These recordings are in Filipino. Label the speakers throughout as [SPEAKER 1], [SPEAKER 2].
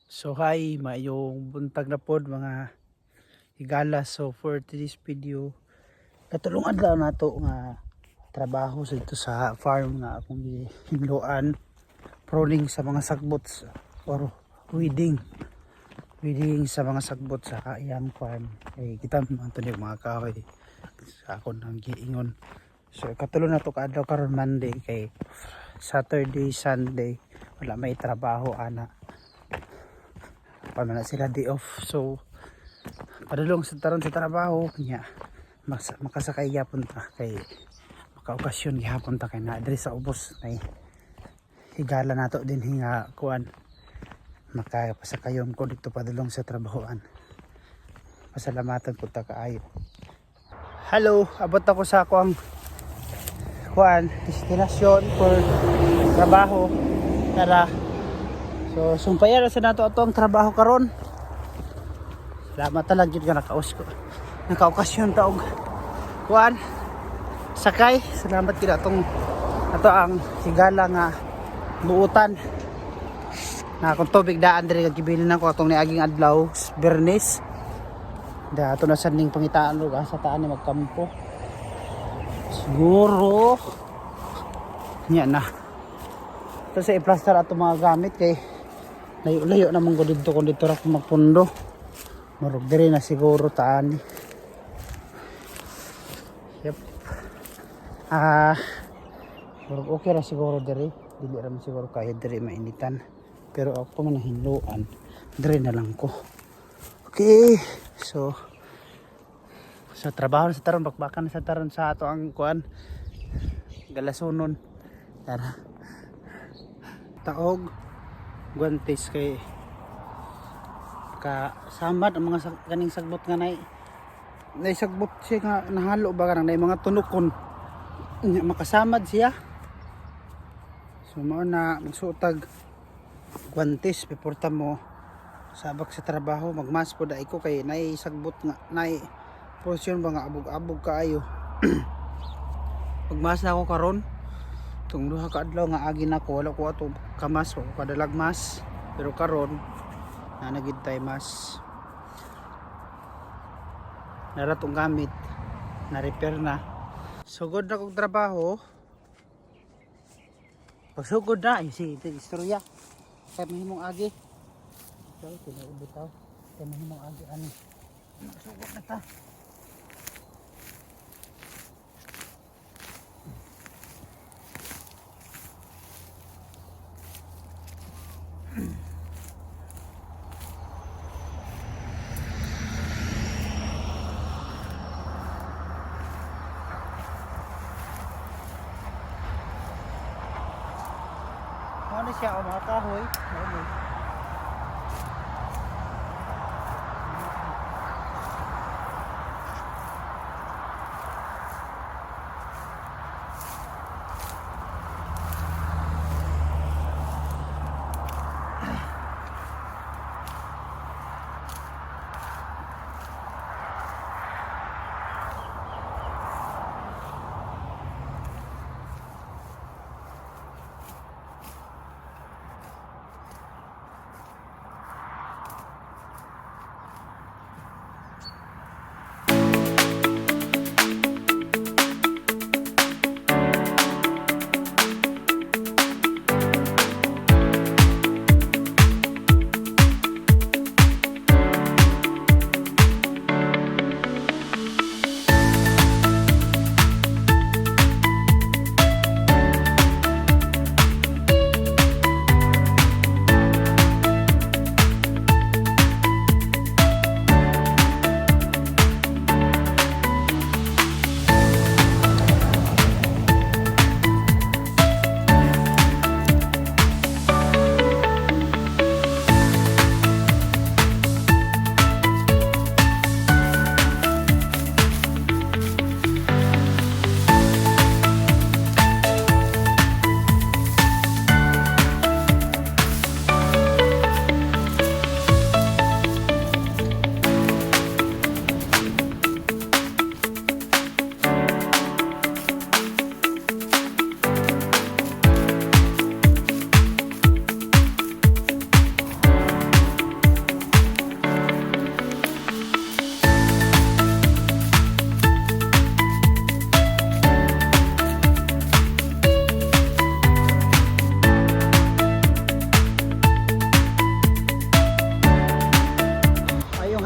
[SPEAKER 1] So hi, mayong buntag na pod mga higala. So for today's video, katulong adlaw nato nga trabaho sa ito sa farm nga akong hinluan, pruning sa mga sagbots or weeding sa mga sagbot sa iyang farm. Kita man to mga kahoy sa akon ang giingon. So katulong nato kaadlaw karon Monday, kay Saturday, Sunday wala may trabaho ana. Pamana sila day off, so padulong sa taron sa trabaho niya makasakay gyapon ta, kay makaokasyon gyapon ta kay na diri sa ubos nay higala nato din hinga kuan makapasakayon ko dito padulong sa trabahoan. Pasalamatan po ta kaayo. Hello, abot ako sa akong kuan destinasyon for trabaho. Tara. So sumpayan sa nato atong trabaho karon. Salamat talaga jud ka nakaokasyon ta og kuan sakay. Salamat gid atong ato ang higala nga buutan na akong tubig daan diri kag gibilin ako atong niaging adlaw Bernes. Da ato na saning pangitaan og asa taan ni magkampo. Siguro nya na. Ito sa i-plaster ato mga gamit kay layo-layo naman ko dito kung dito ra ko magpundo. Marog diri na siguro taan. Yep. Marog okay ra siguro diri. Dili ra man siguro kaya diri mainitan. Pero ako man hinluan, diri na lang ko. Okay. So sa trabaho sa taron, bakbakan sa taron sa ato ang kuan galasunon. Tara. Taog guantes kay kasamad ang mga kaning sagbot nga nay sagbot siya nga nahalo ba kanang nay mga tunukon makasamad siya. So mao na magsuotag guantes before ta mo sabak sa trabaho. Magmas po dai ko kay nay sagbot nga nay portion ba nga abog-abog kaayo. Magmas na ako karon tung duha ka adlaw nga agi nako wala ko ato kamas o kadalag mas, pero karon na nagid tay mas naratong gamit na repair na. Sugod na kong trabaho. Pagsugod na si istorya kay mahimong agi so tinaubitaw kay mahimong agi ani sugod na ta. Ano siya o mga kahoy? Ano?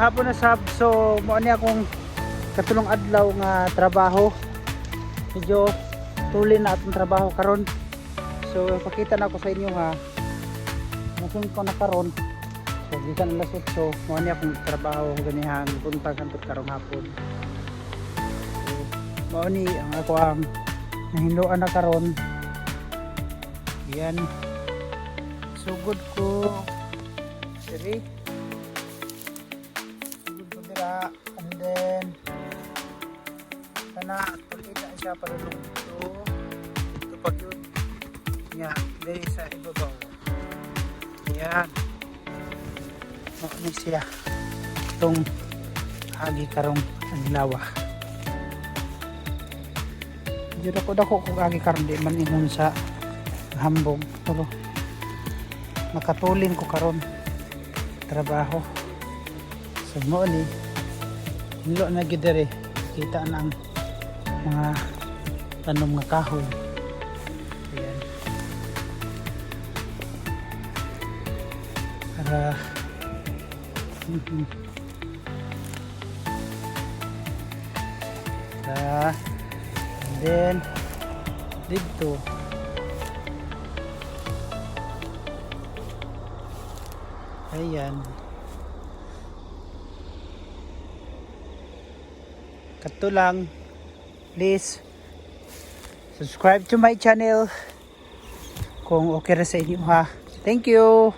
[SPEAKER 1] maghapon na sab. So mo ani akong katulong adlaw nga trabaho. Medyo tulin na atong trabaho karon. So pakita na ko sa inyo ha. Nasun ko na karon. So gikan alas 8 mo ani akong trabaho ganihang buntag hangtod karong hapon. So mo ni ang ako ang nahinloan na karon. Yan. Sugod ko. Siri. Sugod ko dira. And then sana tuloy na siya palulong ito. Ito pag yun. Yan. Dahil sa ibabaw. Yan. Ano siya. Itong agi karong anilawa. Diyan ako kung agi karon di man inon sa hambong. Pero nakatulin ko karon trabaho. So mo ni nilo na gidere kita na ang mga tanom nga kahoy. Ayan. Para and then dito ayan kato lang. Please subscribe to my channel kung okay ra sa inyo ha. Thank you.